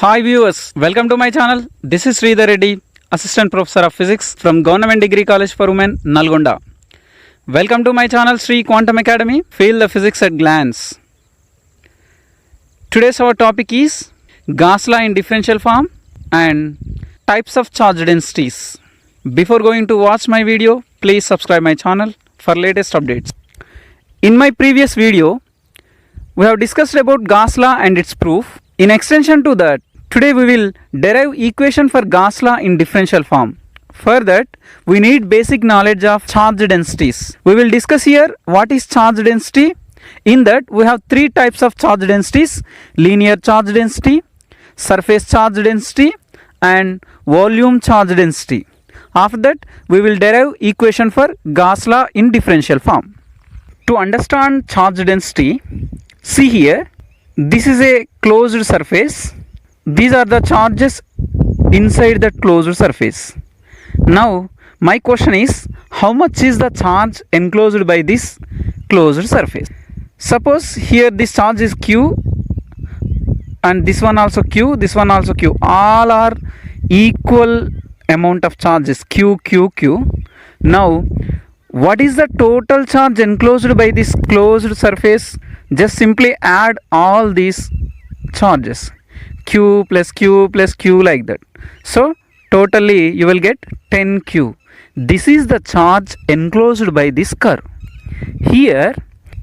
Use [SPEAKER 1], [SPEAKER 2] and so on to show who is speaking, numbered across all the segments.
[SPEAKER 1] Hi viewers, welcome to my channel. This is Sridhar Reddy, Assistant Professor of Physics from Government Degree College for Women, Nalgonda. Welcome to my channel Sri Quantum Academy. Feel the physics at glance. Today's our topic is Gauss law in differential form and types of charge densities. Before going to watch my video, please subscribe my channel for latest updates. In my previous video, we have discussed about Gauss law and its proof. In extension to that, today we will derive equation for Gauss law in differential form. For that, we need basic knowledge of charge densities. We will discuss here what is charge density. In that, we have three types of charge densities: linear charge density, surface charge density, and volume charge density. After that, we will derive equation for Gauss law in differential form. To understand charge density, see here, this is a closed surface. These are the charges inside that closed surface. Now, my question is, how much is the charge enclosed by this closed surface? Suppose here this charge is Q and this one also Q, this one also Q. All are equal amount of charges, Q, Q, Q. Now, what is the total charge enclosed by this closed surface? Just simply add all these charges, Q plus Q plus Q, like that. So totally you will get 10Q. This is the charge enclosed by this curve. Here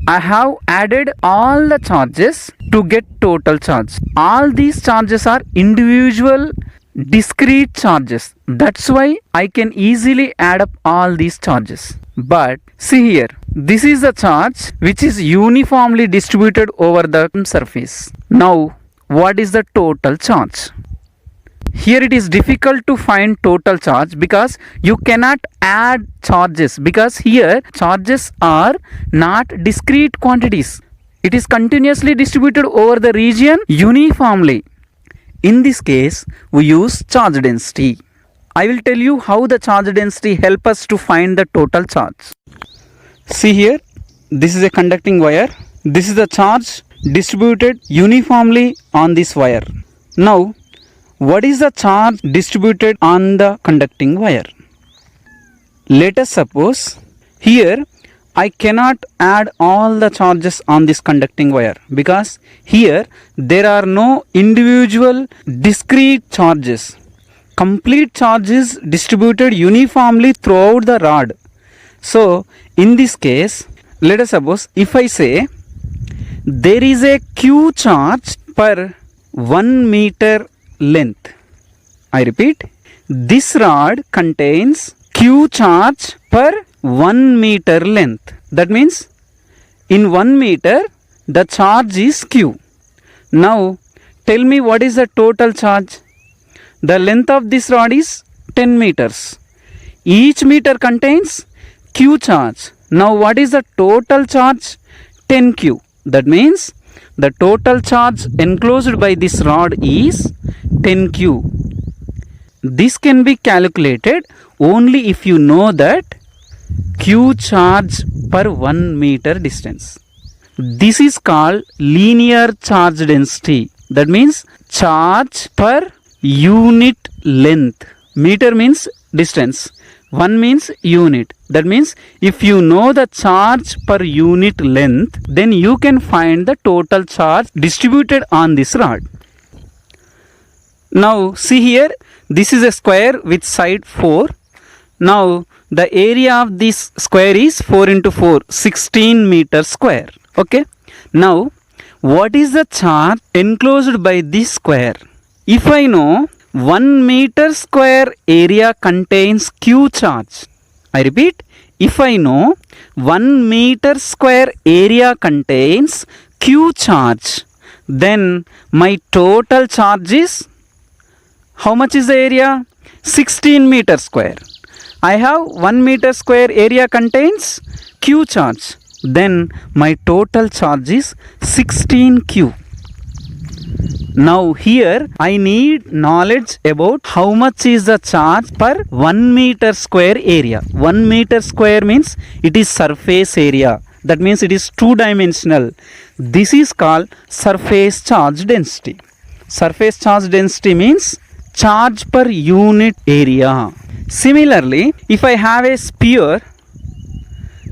[SPEAKER 1] I have added all the charges to get total charge. All these charges are individual discrete charges. That's why I can easily add up all these charges. But see here, this is the charge which is uniformly distributed over the surface. Now, what is the total charge? Here it is difficult to find total charge because you cannot add charges, because here charges are not discrete quantities. It is continuously distributed over the region uniformly. In this case, we use charge density. I will tell you how the charge density help us to find the total charge. See here, this is a conducting wire. This is the charge distributed uniformly on this wire. Now, what is the charge distributed on the conducting wire? Let us suppose here I cannot add all the charges on this conducting wire because here there are no individual discrete charges. Complete charge is distributed uniformly throughout the rod. So in this case, let us suppose if I say there is a Q charge per 1 meter length. I repeat, this rod contains Q charge per 1 meter length. That means in 1 meter the charge is Q. Now tell me what is the total charge. The length of this rod is 10 meters. Each meter contains Q charge. Now what is the total charge? 10Q. That means the total charge enclosed by this rod is 10Q. This can be calculated only if you know that Q charge per 1 meter distance. This is called linear charge density. That means charge per unit length. Meter means distance. 1 means unit. That means if you know the charge per unit length, then you can find the total charge distributed on this rod. Now see here, this is a square with side 4. Now the area of this square is 4 into 4, 16 meters square. Okay. Now what is the charge enclosed by this square? If I know 1 meter square area contains Q charge, I repeat, if I know 1 meter square area contains Q charge, then my total charge is, how much is the area? 16 meter square. I have 1 meter square area contains Q charge, then my total charge is 16Q. Now here I need knowledge about how much is the charge per 1 meter square area. 1 meter square means it is surface area. That means it is two dimensional. This is called surface charge density. Surface charge density means charge per unit area. Similarly, if I have a sphere,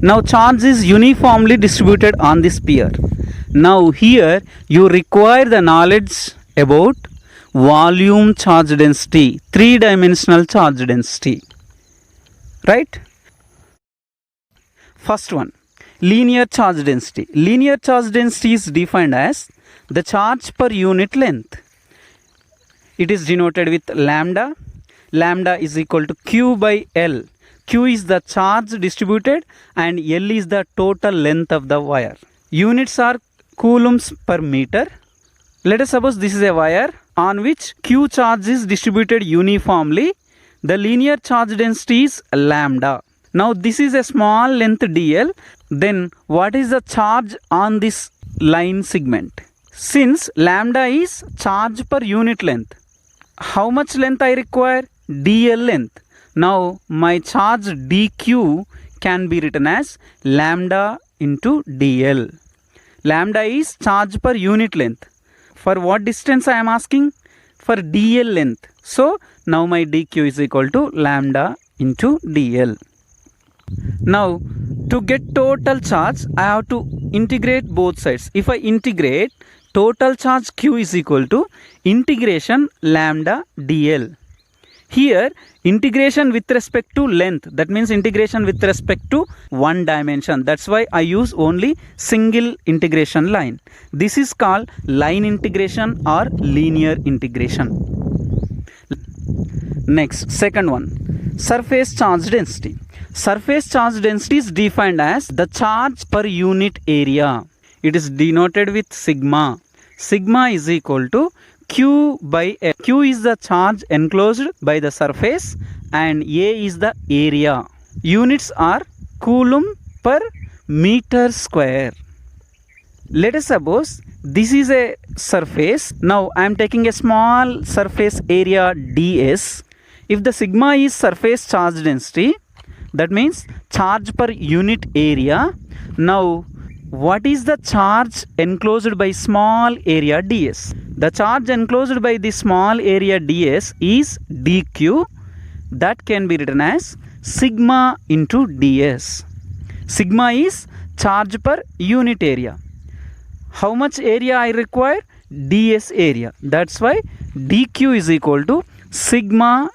[SPEAKER 1] now charge is uniformly distributed on the sphere. Now here you require the knowledge about volume charge density, three-dimensional charge density, right? First one, linear charge density. Linear charge density is defined as the charge per unit length. It is denoted with lambda. Lambda is equal to Q by L. Q is the charge distributed and L is the total length of the wire. Units are coulombs per meter. Let us suppose this is a wire on which Q charge is distributed uniformly. The linear charge density is lambda. Now this is a small length dl. Then what is the charge on this line segment? Since lambda is charge per unit length, how much length I require? dl length. Now my charge dq can be written as lambda into dl. Lambda is charge per unit length. For what distance I am asking? For dl length. So now my dq is equal to lambda into dl. Now to get total charge, I have to integrate both sides. If I integrate, total charge q is equal to integration lambda dl. Here integration with respect to length, that means integration with respect to one dimension. That's why I use only single integration line. This is called line integration or linear integration. Next, second one, surface charge density. Surface charge density is defined as the charge per unit area. It is denoted with sigma. Sigma is equal to Q by L. Q is the charge enclosed by the surface and A is the area. Units are coulomb per meter square. Let us suppose this is a surface. Now I am taking a small surface area ds. If the sigma is surface charge density, that means charge per unit area. Now what is the charge enclosed by small area ds? The charge enclosed by the small area ds is dq. That can be written as sigma into ds. Sigma is charge per unit area. How much area I require? ds area. That's why dq is equal to sigma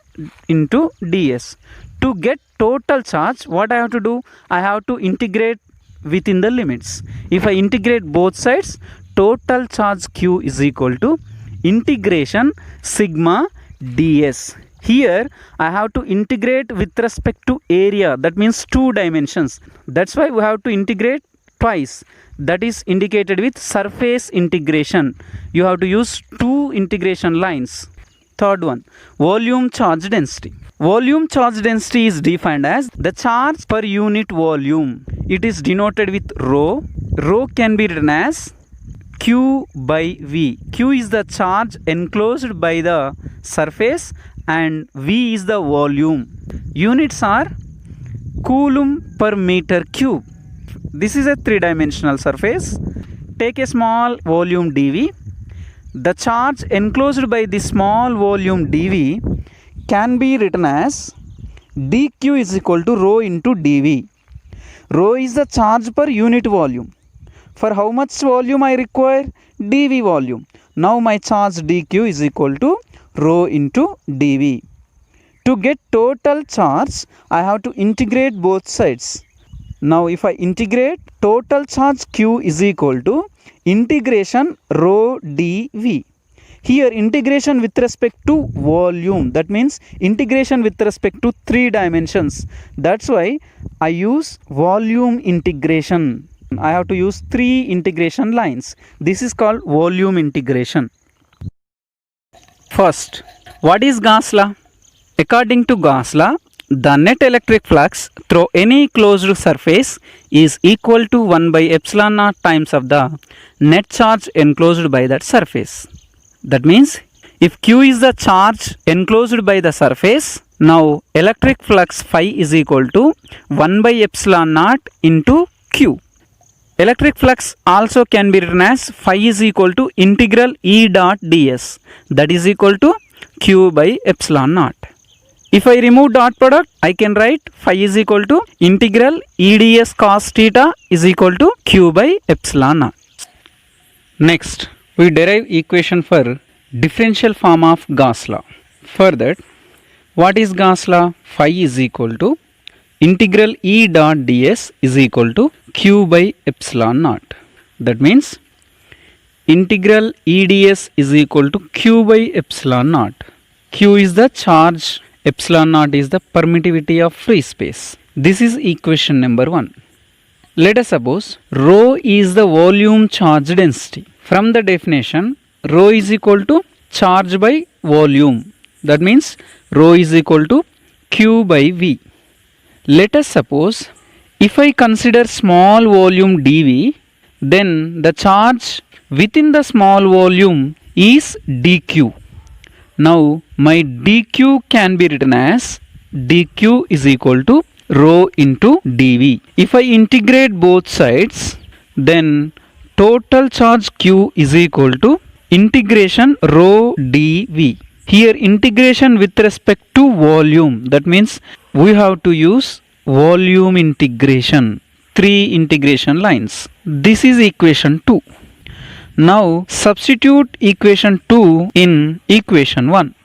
[SPEAKER 1] into ds. To get total charge, what I have to do? I have to integrate within the limits. If I integrate both sides, total charge q is equal to integration sigma ds. Here I have to integrate with respect to area, that means two dimensions. That's why we have to integrate twice. That is indicated with surface integration. You have to use two integration lines. Third one, volume charge density. Volume charge density is defined as the charge per unit volume. It is denoted with rho. Rho can be written as Q by V. Q is the charge enclosed by the surface and V is the volume. Units are coulomb per meter cube. This is a three-dimensional surface. Take a small volume dV. The charge enclosed by the small volume dV can be written as dq is equal to rho into dV. Rho is the charge per unit volume. For how much volume I require? dV volume. Now my charge dq is equal to rho into dV. To get total charge, I have to integrate both sides. Now if I integrate, total charge q is equal to integration rho dV. Here integration with respect to volume, that means integration with respect to three dimensions. That's why I use volume integration. I have to use three integration lines. This is called volume integration. First, what is Gauss law? According to Gauss law, the net electric flux through any closed surface is equal to 1 by epsilon naught times of the net charge enclosed by that surface. That means if Q is the charge enclosed by the surface, now electric flux phi is equal to 1 by epsilon naught into Q. Electric flux also can be written as phi is equal to integral E dot ds, that is equal to Q by epsilon naught. If I remove dot product, I can write phi is equal to integral E ds cos theta is equal to Q by epsilon naught. Next, we derive equation for differential form of Gauss law. For that, what is Gauss law? Phi is equal to integral E dot ds is equal to Q by epsilon naught. That means integral E ds is equal to Q by epsilon naught. Q is the charge, epsilon naught is the permittivity of free space. This is equation number 1. Let us suppose rho is the volume charge density. From the definition, rho is equal to charge by volume. That means rho is equal to Q by V. Let us suppose if I consider small volume dV, then the charge within the small volume is dq. Now my dq can be written as dq is equal to rho into dV. If I integrate both sides, then total charge q is equal to integration rho dV. Here integration with respect to volume, that means we have to use volume integration, 3 integration lines. This is equation 2. Now substitute equation 2 in equation 1.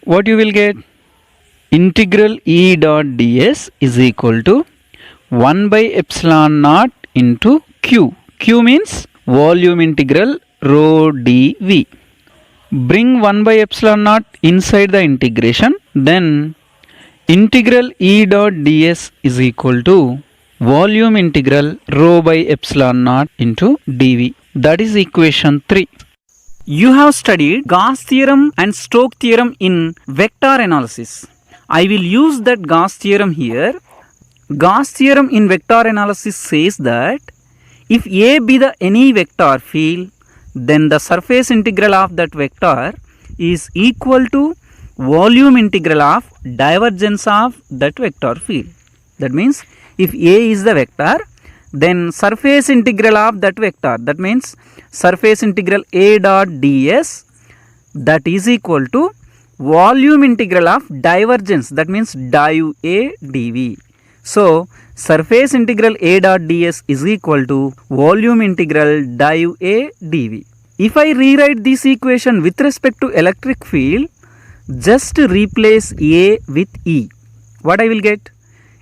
[SPEAKER 1] What you will get? Integral E dot ds is equal to 1 by epsilon naught into Q. Q means volume integral rho dV. Bring 1 by epsilon naught inside the integration, then integral E dot ds is equal to volume integral rho by epsilon naught into dV. That is equation 3. You have studied Gauss theorem and Stokes theorem in vector analysis. I will use that Gauss theorem here. Gauss theorem in vector analysis says that if A be the any vector field, then the surface integral of that vector is equal to volume integral of divergence of that vector field. That means if A is the vector, then surface integral of that vector, that means surface integral A dot ds, that is equal to volume integral of divergence, that means div A dV. So surface integral A dot ds is equal to volume integral div A dV. If I rewrite this equation with respect to electric field, just replace A with E. What I will get?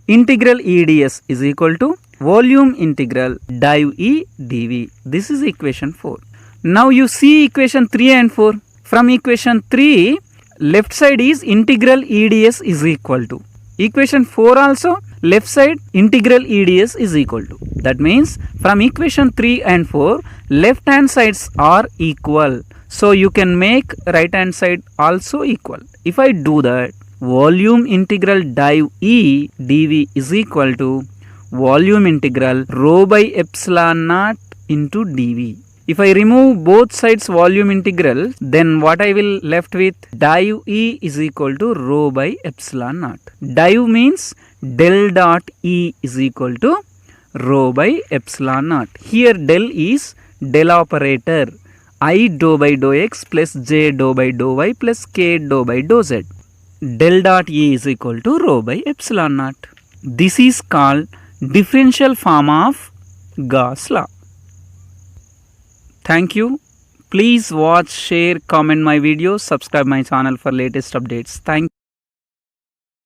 [SPEAKER 1] Integral E ds is equal to volume integral div E dV. This is equation 4. Now you see equation 3 and 4. From equation 3, left side is integral E ds is equal to. Equation 4 also, left side integral E ds is equal to. That means from equation 3 and 4, left hand sides are equal. So you can make right hand side also equal. If I do that, volume integral div E dV is equal to volume integral rho by epsilon naught into dV. If I remove both sides volume integral, then what I will left with? Div E is equal to rho by epsilon naught. Div means del dot E is equal to rho by epsilon naught. Here del is del operator. I dou by dou x plus j dou by dou y plus k dou by dou z. Del dot E is equal to rho by epsilon naught. This is called differential form of Gauss law. Thank you. Please watch, share, comment my videos, subscribe my channel for latest updates. Thank you.